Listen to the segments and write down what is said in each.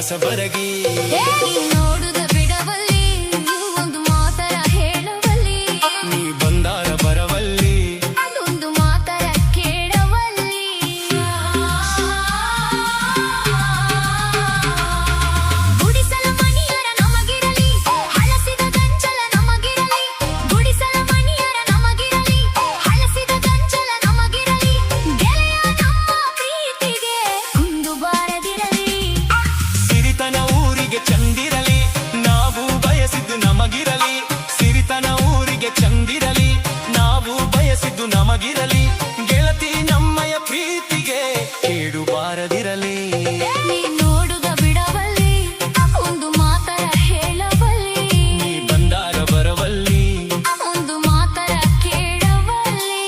ಕಸಬರಗಿ ನೋಡುದ ಬಿಡವಲ್ಲಿ ಒಂದು ಮಾತರ ಹೇಳವಲ್ಲಿ ನೀ ಬಂದಾರ ಬರವಲ್ಲಿ ಅದೊಂದು ಮಾತರ ಕೇಳವಲ್ಲಿ ಗುಡಿಸಲ ಮಣಿಯರ ನಮಗಿರಲಿ ಹಳಸಿದ ಗಂಚಲ ನಮಗಿರಲಿ ಗುಡಿಸಲ ಮಣಿಯರ ನಮಗಿರಲಿ ಹಳಸಿದ ಗಂಚಲ ನಮಗಿರಲಿ ಗೆಳೆಯ ನಮ್ಮ ಪ್ರೀತಿಗೆ ಕುಂದು ಬಾರದಿರಲಿ ಸಿರಿತನ ಊರಿಗೆ ಚಂದಿರಲಿ ನಾವು ಬಯಸಿದ್ದು ನಮಗಿರಲಿ ಸಿರಿತನ ಊರಿಗೆ ಚಂದಿರಲಿ ನಾವು ಬಯಸಿದ್ದು ನಮಗಿರಲಿ ಗೆಳತಿ ನಮ್ಮಯ ಪ್ರೀತಿಗೆ ಕೇಡು ಬಾರದಿರಲಿ ನೀ ನೋಡುದ ಬಿಡವಲ್ಲಿ ಒಂದು ಮಾತರ ಹೇಳವಲ್ಲಿ ನೀ ಬಂದಾರ ಬರವಲ್ಲಿ ಒಂದು ಮಾತರ ಕೇಳವಲ್ಲಿ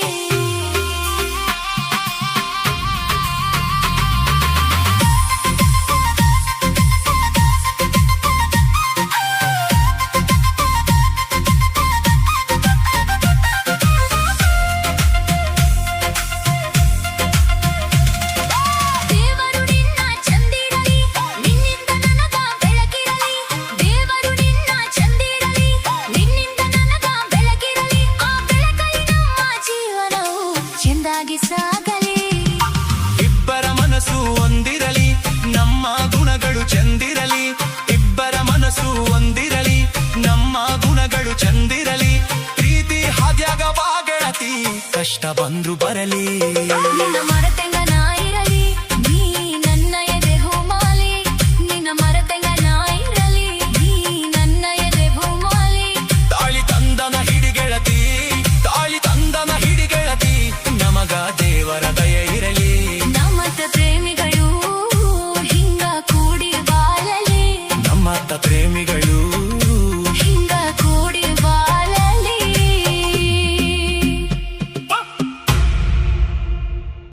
ದೇವರು ನಿನ್ನ ಚಂದಿರಲಿ ನಿನ್ನಿಂದ ನನಗ ಬೆಳಕಿರಲಿ ದೇವರು ನಿನ್ನ ಚಂದಿರಲಿ ನಿನ್ನಿಂದ ನನಗ ಬೆಳಕಿರಲಿ ಆ ಬೆಳಕಲ್ಲಿ ನಮ್ಮ ಜೀವನವು ಚೆಂದಾಗಿ ಸಾಗಲಿ ಇಬ್ಬರ ಮನಸ್ಸು ಒಂದಿರಲಿ ನಮ್ಮ ಗುಣಗಳು ಚಂದಿರಲಿ ಇಬ್ಬರ ಮನಸ್ಸು ಒಂದಿರಲಿ ನಮ್ಮ ಗುಣಗಳು ಚಂದಿರಲಿ ಪ್ರೀತಿ ಹಾದ್ಯಾಗ ಬಾ ಗೆಳತಿ ಕಷ್ಟ ಬಂದ್ರು ಬರಲಿ ನಿನ್ನ ಮರೆತೆ